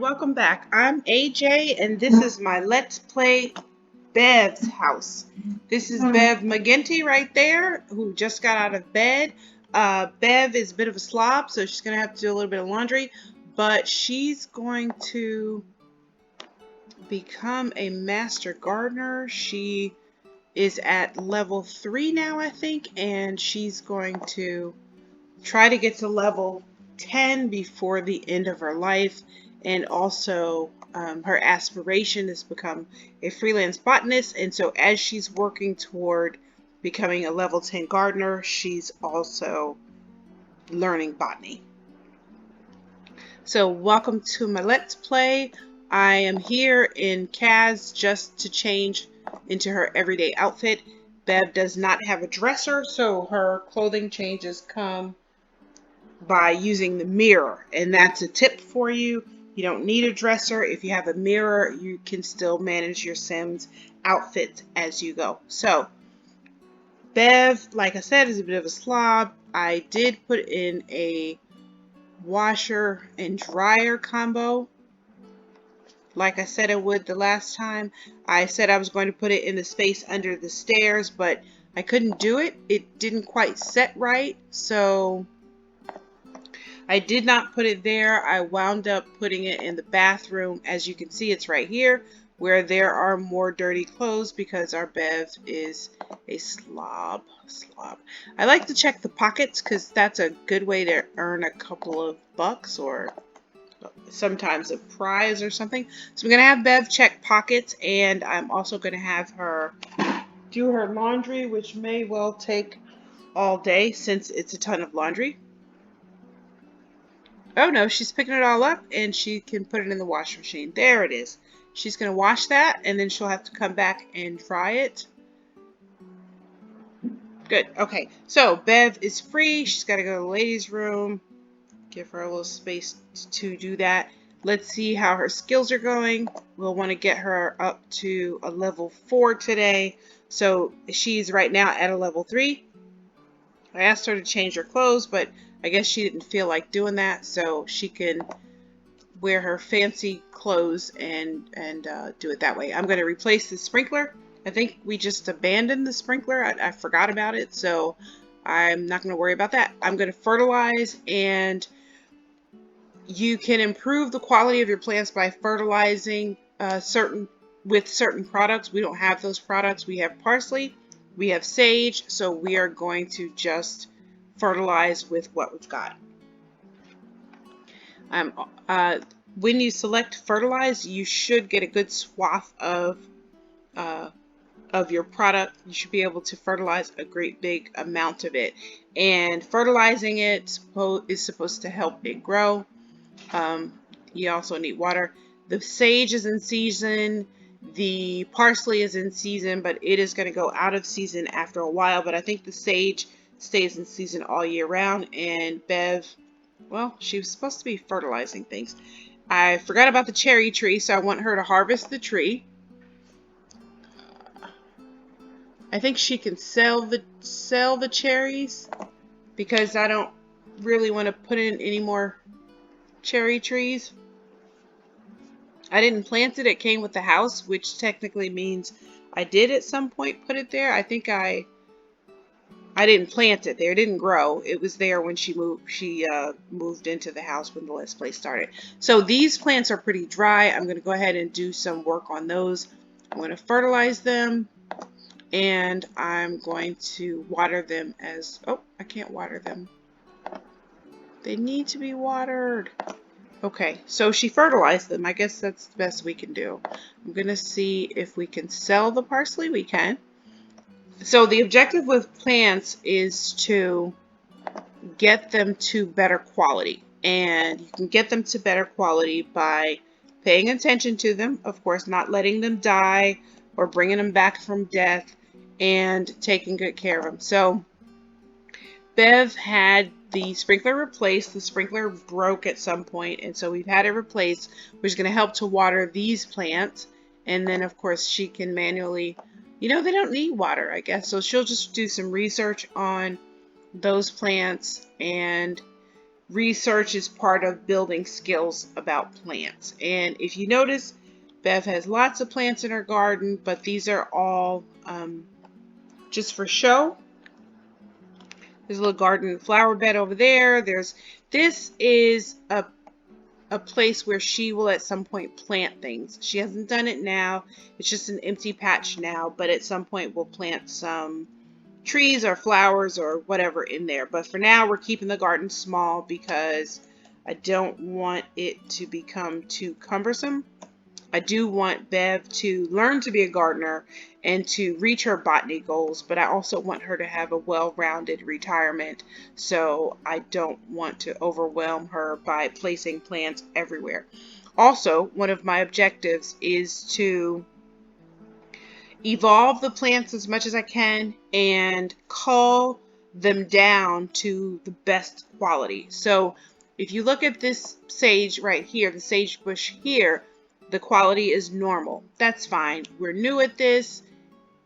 welcome back. I'm AJ and this is my Let's Play Bev's house. This is Bev McGinty right there, who just got out of bed. Bev is a bit of a slob, so she's going to have to do a little bit of laundry, but she's going to become a master gardener. She is at level 3 now, I think, and she's going to try to get to level 10 before the end of her life. And also her aspiration is to become a freelance botanist, and so as she's working toward becoming a level 10 gardener, she's also learning botany. So welcome to my Let's Play. I am here in Kaz just to change into her everyday outfit. Bev does not have a dresser, so her clothing changes come by using the mirror, and that's a tip for you. You don't need a dresser. If you have a mirror, you can still manage your Sims outfits as you go. So Bev, like I said, is a bit of a slob. I did put in a washer and dryer combo like I said I would the last time. I said I was going to put it in the space under the stairs, but I couldn't do it. It didn't quite set right, so I did not put it there. I wound up putting it in the bathroom. As you can see, it's right here where there are more dirty clothes because our Bev is a slob. I like to check the pockets because that's a good way to earn a couple of bucks or sometimes a prize or something. So I'm going to have Bev check pockets, and I'm also going to have her do her laundry, which may well take all day since it's a ton of laundry. Oh no, she's picking it all up and she can put it in the washing machine. There it is. She's going to wash that and then she'll have to come back and dry it. Good. Okay, so Bev is free. She's got to go to the ladies' room. Give her a little space to do that. Let's see how her skills are going. We'll want to get her up to a level 4 today. So she's right now at a level 3. I asked her to change her clothes, but I guess she didn't feel like doing that, so she can wear her fancy clothes and do it that way. I'm going to replace the sprinkler. I think we just abandoned the sprinkler. I forgot about it, so I'm not going to worry about that. I'm going to fertilize, and you can improve the quality of your plants by fertilizing with certain products. We don't have those products. We have parsley. We have sage, so we are going to just fertilize with what we've got. When you select fertilize, you should get a good swath of your product. You should be able to fertilize a great big amount of it, and fertilizing it is supposed to help it grow. You also need water. The sage is in season. The parsley is in season, but it is going to go out of season after a while. But I think the sage stays in season all year round. And Bev, well, she was supposed to be fertilizing things. I forgot about the cherry tree, so I want her to harvest the tree. I think she can sell the cherries because I don't really want to put in any more cherry trees. I didn't plant it. It came with the house, which technically means I did at some point put it there. I think I didn't plant it there. It didn't grow. It was there when she moved. She moved into the house when the Let's Play started. So these plants are pretty dry. I'm going to go ahead and do some work on those. I'm going to fertilize them, and I'm going to water them as... Oh, I can't water them. They need to be watered. Okay, so she fertilized them. I guess that's the best we can do. I'm going to see if we can sell the parsley. We can. So the objective with plants is to get them to better quality. And you can get them to better quality by paying attention to them. Of course, not letting them die or bringing them back from death, and taking good care of them. So Bev had the sprinkler replaced. The sprinkler broke at some point, and so we've had it replaced, which is going to help to water these plants. And then, of course, she can manually, they don't need water, I guess. So she'll just do some research on those plants and research is part of building skills about plants. And if you notice, Bev has lots of plants in her garden, but these are all just for show. There's a little garden flower bed over there. This is a place where she will at some point plant things. She hasn't done it now. It's just an empty patch now, but at some point we'll plant some trees or flowers or whatever in there. But for now, we're keeping the garden small because I don't want it to become too cumbersome. I do want Bev to learn to be a gardener and to reach her botany goals, but I also want her to have a well-rounded retirement, so I don't want to overwhelm her by placing plants everywhere. Also, one of my objectives is to evolve the plants as much as I can and cull them down to the best quality. So if you look at this sage right here, the sage bush here, the quality is normal. That's fine. We're new at this.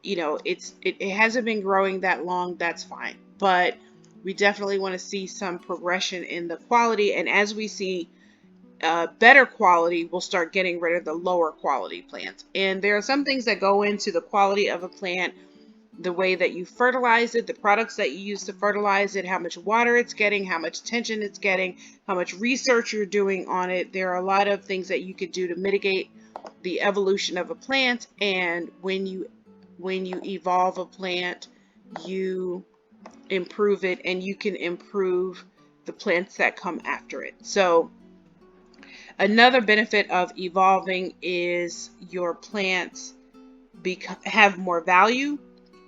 You know, it hasn't been growing that long. That's fine. But we definitely want to see some progression in the quality. And as we see better quality, we'll start getting rid of the lower quality plants. And there are some things that go into the quality of a plant. The way that you fertilize it, the products that you use to fertilize it, how much water it's getting, how much attention it's getting, how much research you're doing on it. There are a lot of things that you could do to mitigate the evolution of a plant. And when you evolve a plant, you improve it, and you can improve the plants that come after it. So another benefit of evolving is your plants have more value.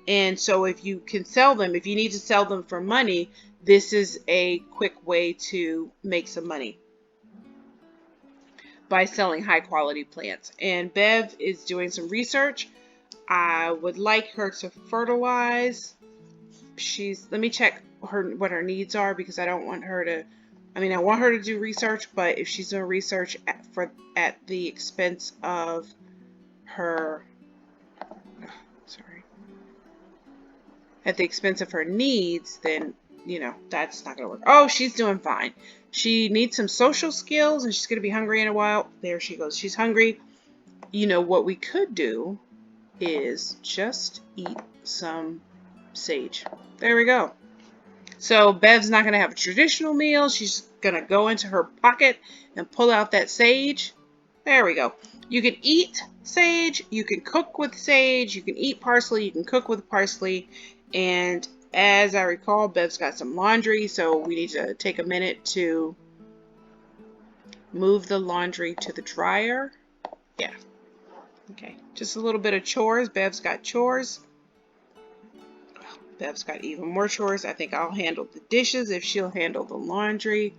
And so if you can sell them, if you need to sell them for money, this is a quick way to make some money by selling high quality plants. And Bev is doing some research. I would like her to fertilize. Let me check what her needs are, because I don't want her to, I want her to do research, but if she's doing research at the expense of her, at the expense of her needs, then, you know, that's not going to work. Oh, she's doing fine. She needs some social skills, and she's going to be hungry in a while. There she goes. She's hungry. You know, what we could do is just eat some sage. There we go. So Bev's not going to have a traditional meal. She's going to go into her pocket and pull out that sage. There we go. You can eat sage. You can cook with sage. You can eat parsley. You can cook with parsley. And as I recall, Bev's got some laundry, so we need to take a minute to move the laundry to the dryer. Yeah. Okay. Just a little bit of chores. Bev's got chores. Bev's got even more chores. I think I'll handle the dishes if she'll handle the laundry.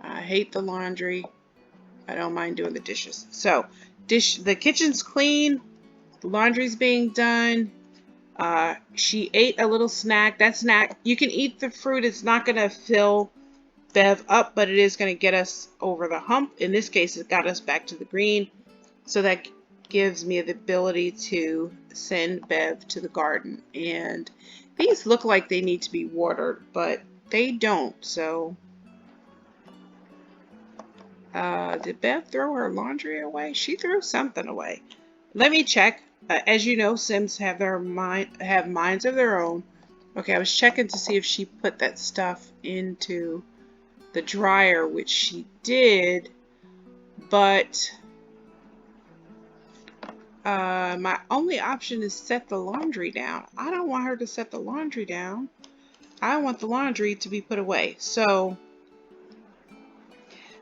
I hate the laundry. I don't mind doing the dishes. So, the kitchen's clean. The laundry's being done. She ate a little snack. That snack, you can eat the fruit. It's not going to fill Bev up, but it is going to get us over the hump. In this case, it got us back to the green. So that gives me the ability to send Bev to the garden. And these look like they need to be watered, but they don't. So, did Bev throw her laundry away? She threw something away. Let me check. As you know, Sims have minds of their own. Okay, I was checking to see if she put that stuff into the dryer, which she did, but my only option is set the laundry down. I don't want her to set the laundry down. I want the laundry to be put away. So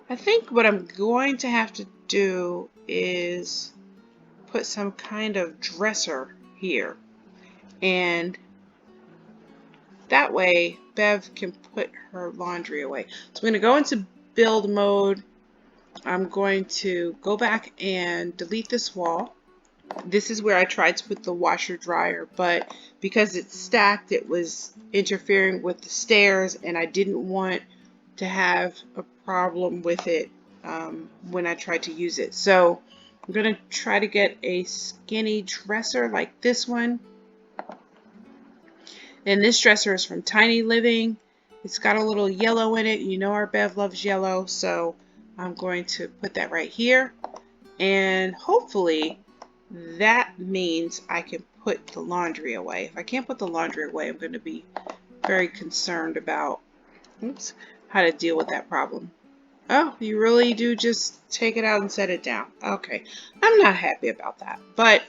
I think what I'm going to have to do is put some kind of dresser here, and that way Bev can put her laundry away. So I'm going to go into build mode. I'm going to go back and delete this wall. This is where I tried to put the washer dryer, but because it's stacked, it was interfering with the stairs, and I didn't want to have a problem with it when I tried to use it. So I'm going to try to get a skinny dresser like this one. And this dresser is from Tiny Living. It's got a little yellow in it. You know our Bev loves yellow, so I'm going to put that right here. And hopefully that means I can put the laundry away. If I can't put the laundry away, I'm going to be very concerned about how to deal with that problem. Oh, you really do just take it out and set it down. Okay, I'm not happy about that. But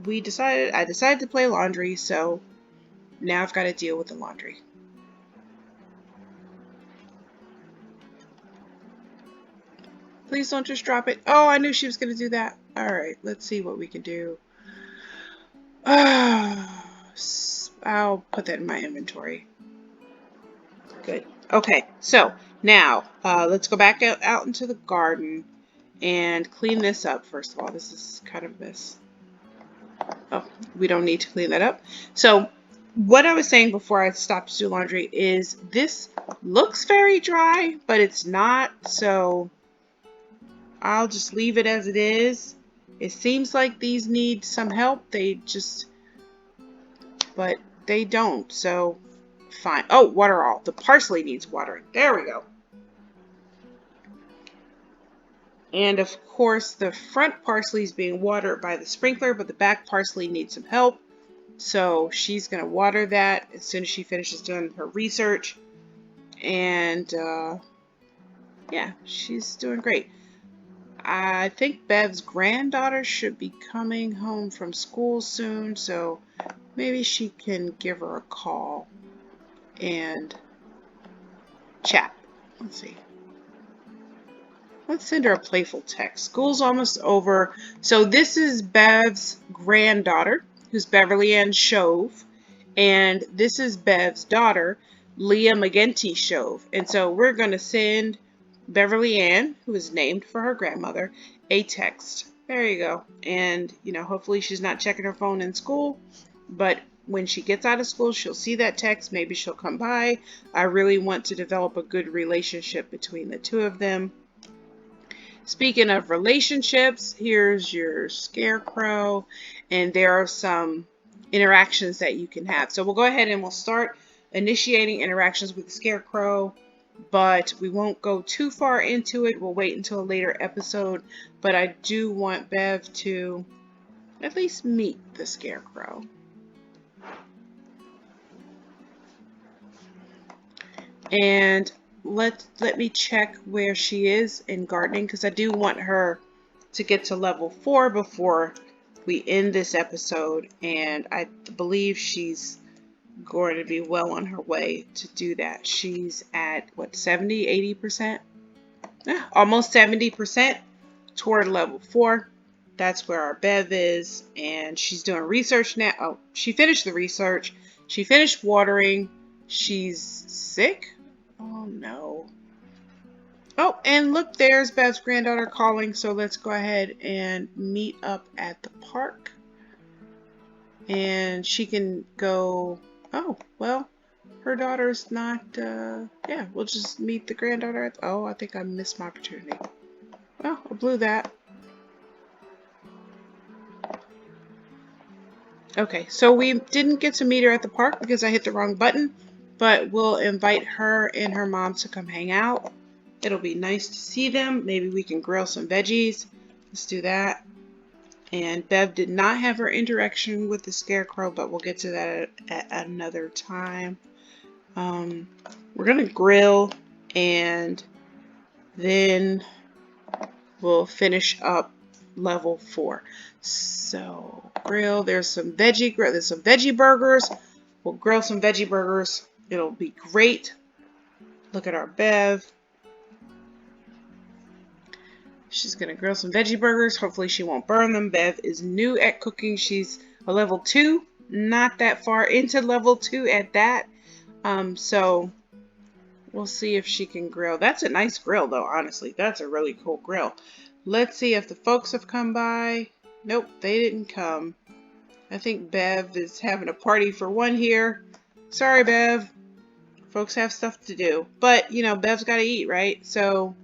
I decided to play laundry, so now I've got to deal with the laundry. Please don't just drop it. Oh, I knew she was going to do that. All right, let's see what we can do. I'll put that in my inventory. Good. Okay, so now let's go back out into the garden and clean this up. First of all, this is kind of a mess. Oh, we don't need to clean that up. So what I was saying before I stopped to do laundry is this looks very dry, but it's not. So I'll just leave it as it is. It seems like these need some help. But they don't. So fine. Oh, water all. The parsley needs watering. There we go. And of course, the front parsley is being watered by the sprinkler, but the back parsley needs some help. So she's going to water that as soon as she finishes doing her research. And yeah, she's doing great. I think Bev's granddaughter should be coming home from school soon, so maybe she can give her a call and chat. Let's see. Let's send her a playful text. School's almost over. So this is Bev's granddaughter, who's Beverly Ann Shove. And this is Bev's daughter, Leah McGinty Shove. And so we're going to send Beverly Ann, who is named for her grandmother, a text. There you go. And, hopefully she's not checking her phone in school. But when she gets out of school, she'll see that text. Maybe she'll come by. I really want to develop a good relationship between the two of them. Speaking of relationships, here's your scarecrow, and there are some interactions that you can have. So we'll go ahead and we'll start initiating interactions with the scarecrow, but we won't go too far into it. We'll wait until a later episode, but I do want Bev to at least meet the scarecrow. And let me check where she is in gardening, because I do want her to get to level 4 before we end this episode, and I believe she's going to be well on her way to do that. She's at what, 70-80%? Almost 70% toward level 4. That's where our Bev is, and she's doing research now. Oh, she finished the research. She finished watering. She's sick. Oh no. Oh, and look, there's Bev's granddaughter calling, so let's go ahead and meet up at the park. And she can go, oh, well, her daughter's not, yeah, we'll just meet the granddaughter. Oh, I think I missed my opportunity. Well, I blew that. Okay, so we didn't get to meet her at the park because I hit the wrong button. But we'll invite her and her mom to come hang out. It'll be nice to see them. Maybe we can grill some veggies. Let's do that. And Bev did not have her interaction with the scarecrow, but we'll get to that at another time. We're going to grill, and then we'll finish up level 4. So grill, there's some veggie burgers. We'll grill some veggie burgers. It'll be great. Look at our Bev. She's going to grill some veggie burgers. Hopefully she won't burn them. Bev is new at cooking. She's a level 2. Not that far into level 2 at that. So we'll see if she can grill. That's a nice grill though, honestly. That's a really cool grill. Let's see if the folks have come by. Nope, they didn't come. I think Bev is having a party for one here. Sorry, Bev. Folks have stuff to do. But, Bev's got to eat, right? So,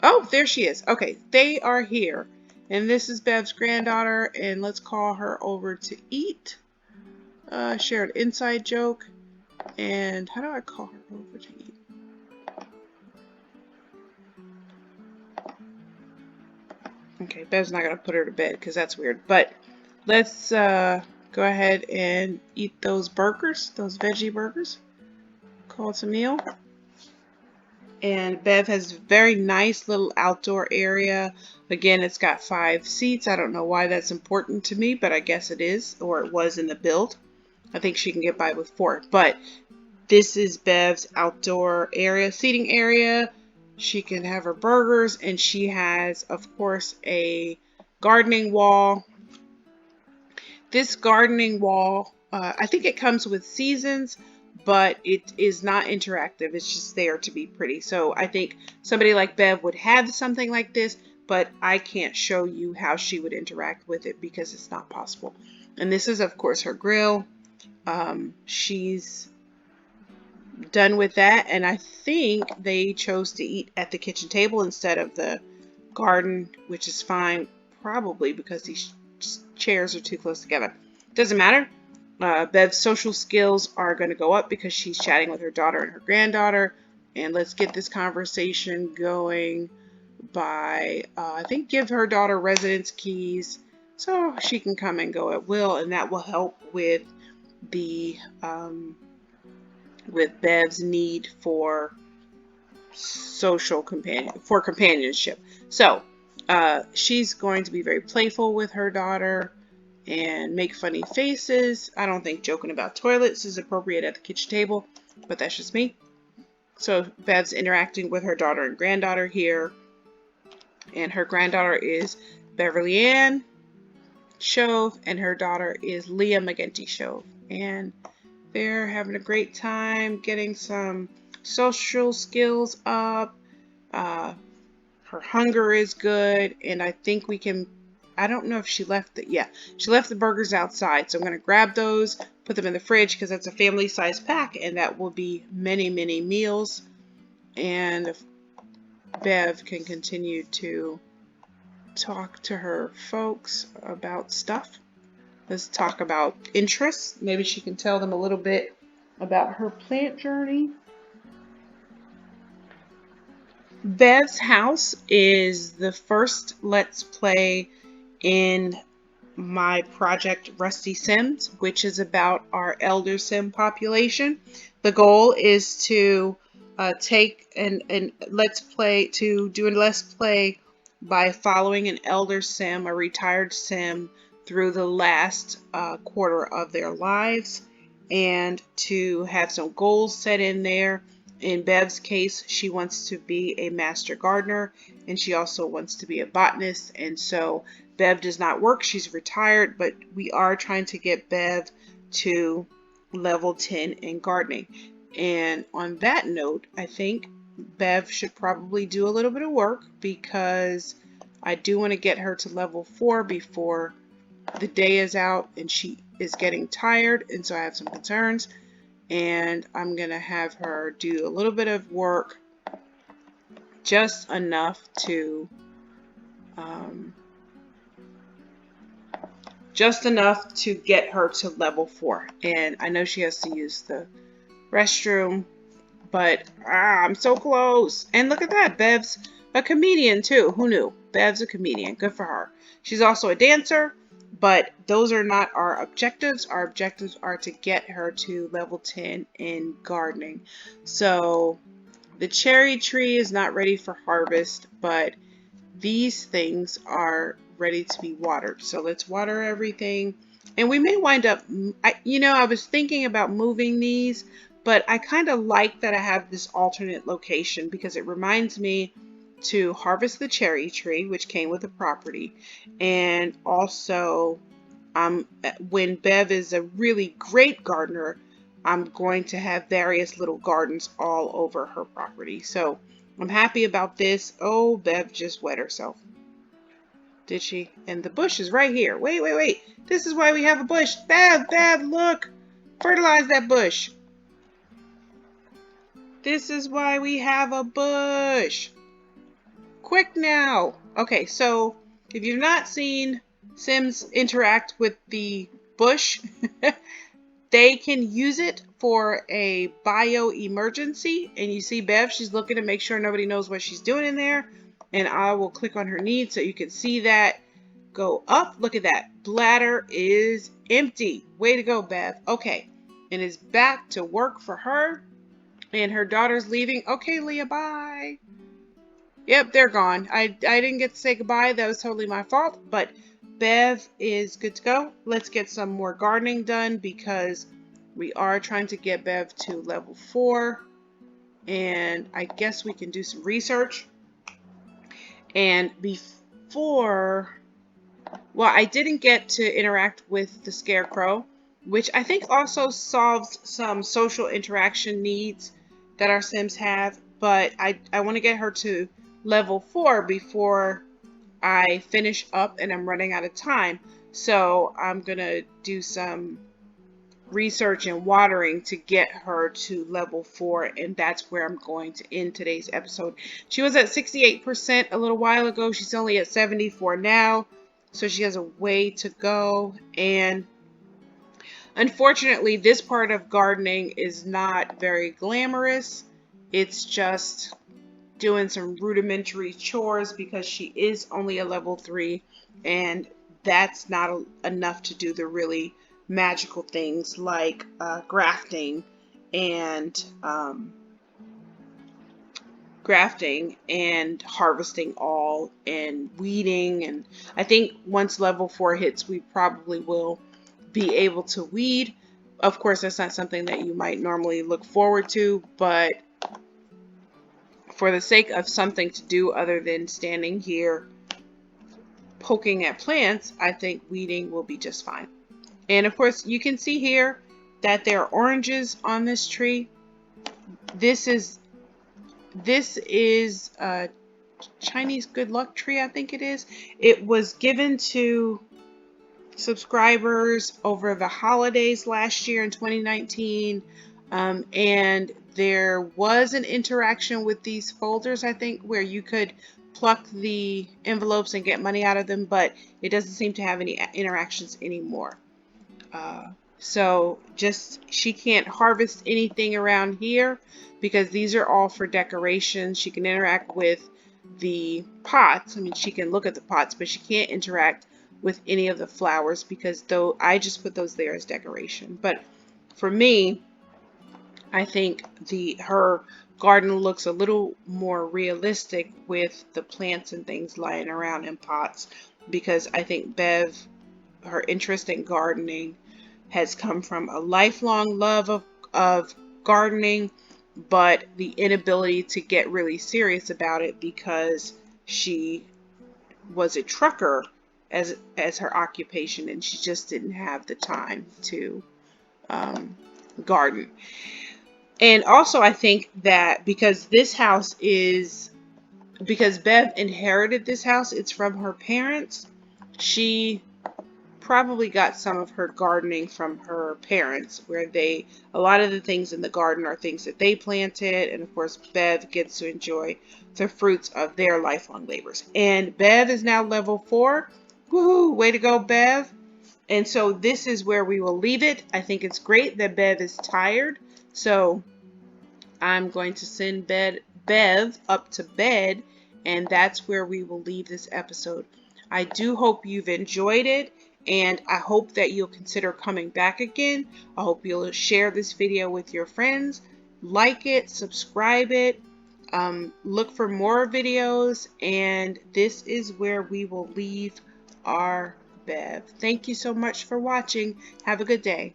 oh, there she is. Okay, they are here. And this is Bev's granddaughter. And let's call her over to eat. Share an inside joke. And how do I call her over to eat? Okay, Bev's not gonna put her to bed because that's weird. But let's go ahead and eat those burgers, those veggie burgers. Call it a meal. And Bev has a very nice little outdoor area. Again, it's got 5 seats. I don't know why that's important to me, but I guess it is, or it was in the build. I think she can get by with 4. But this is Bev's outdoor area, seating area. She can have her burgers, and she has, of course, a gardening wall. This gardening wall, I think it comes with seasons, but it is not interactive. It's just there to be pretty. So I think somebody like Bev would have something like this, but I can't show you how she would interact with it because it's not possible. And this is, of course, her grill. She's done with that, and I think they chose to eat at the kitchen table instead of the garden, which is fine, probably because these chairs are too close together. Doesn't matter. Bev's social skills are going to go up because she's chatting with her daughter and her granddaughter. And let's get this conversation going by, I think, give her daughter residence keys so she can come and go at will, and that will help with the with Bev's need for companionship. So she's going to be very playful with her daughter and make funny faces. I don't think joking about toilets is appropriate at the kitchen table, but that's just me. So Bev's interacting with her daughter and granddaughter here, and her granddaughter is Beverly Ann Shove, and her daughter is Leah McGinty Shove, and they're having a great time getting some social skills up. Her hunger is good, and I think we can, I don't know if she left it. Yeah, she left the burgers outside, so I'm going to grab those, put them in the fridge because that's a family size pack, and that will be many, many meals. And Bev can continue to talk to her folks about stuff. Let's talk about interests. Maybe she can tell them a little bit about her plant journey. Bev's house is the first Let's Play in my project RustySims, which is about our elder sim population. The goal is to take and let's play to do a let's play by following an elder sim, a retired sim, through the last quarter of their lives, and to have some goals set in there. In Bev's case, she wants to be a master gardener, and she also wants to be a botanist. And so Bev does not work. She's retired, but we are trying to get Bev to level 10 in gardening. And on that note, I think Bev should probably do a little bit of work because I do want to get her to level 4 before the day is out and she is getting tired. And so I have some concerns. And I'm going to have her do a little bit of work, just enough to get her to level 4. And I know she has to use the restroom, but I'm so close. And look at that, Bev's a comedian too. Who knew? Bev's a comedian. Good for her. She's also a dancer. But those are not our objectives. Our objectives are to get her to level 10 in gardening. So the cherry tree is not ready for harvest, but these things are ready to be watered. So let's water everything. And we may wind up, I was thinking about moving these, but I kind of like that I have this alternate location because it reminds me to harvest the cherry tree, which came with the property. And also, when Bev is a really great gardener, I'm going to have various little gardens all over her property. So I'm happy about this. Oh, Bev just wet herself. Did she? And the bush is right here. Wait. This is why we have a bush. Bev, look. Fertilize that bush. This is why we have a bush. Quick now. Okay, so if you've not seen Sims interact with the bush, they can use it for a bio emergency. And you see Bev, she's looking to make sure nobody knows what she's doing in there. And I will click on her needs so you can see that. Go up. Look at that. Bladder is empty. Way to go, Bev. Okay. And it's back to work for her. And her daughter's leaving. Okay, Leah, bye. Yep, they're gone. I didn't get to say goodbye. That was totally my fault. But Bev is good to go. Let's get some more gardening done because we are trying to get Bev to level 4. And I guess we can do some research. And before... Well, I didn't get to interact with the Scarecrow, which I think also solves some social interaction needs that our Sims have. But I want to get her to level 4 before I finish up, and I'm running out of time. So I'm going to do some research and watering to get her to level 4, and that's where I'm going to end today's episode. She was at 68% a little while ago. She's only at 74 now. So she has a way to go, and unfortunately this part of gardening is not very glamorous. It's just doing some rudimentary chores because she is only a level 3, and that's not enough to do the really magical things like grafting and harvesting all and weeding. And I think once level 4 hits, we probably will be able to weed. Of course, that's not something that you might normally look forward to, but for the sake of something to do other than standing here poking at plants, I think weeding will be just fine. And of course, you can see here that there are oranges on this tree. This is a Chinese good luck tree, I think it is. It was given to subscribers over the holidays last year in 2019. And there was an interaction with these folders, I think, where you could pluck the envelopes and get money out of them, but it doesn't seem to have any interactions anymore. So she can't harvest anything around here because these are all for decoration. She can interact with the pots. I mean, she can look at the pots, but she can't interact with any of the flowers because though I just put those there as decoration. But for me, I think her garden looks a little more realistic with the plants and things lying around in pots, because I think Bev, her interest in gardening has come from a lifelong love of gardening, but the inability to get really serious about it because she was a trucker as her occupation, and she just didn't have the time to garden. And also I think that because Bev inherited this house, it's from her parents, she probably got some of her gardening from her parents, where a lot of the things in the garden are things that they planted, and of course Bev gets to enjoy the fruits of their lifelong labors. And Bev is now level 4. Woohoo! Way to go, Bev. And so this is where we will leave it. I think it's great that Bev is tired, so I'm going to send Bev up to bed, and that's where we will leave this episode. I do hope you've enjoyed it, and I hope that you'll consider coming back again. I hope you'll share this video with your friends, like it, subscribe it, look for more videos, and this is where we will leave our Bev. Thank you so much for watching. Have a good day.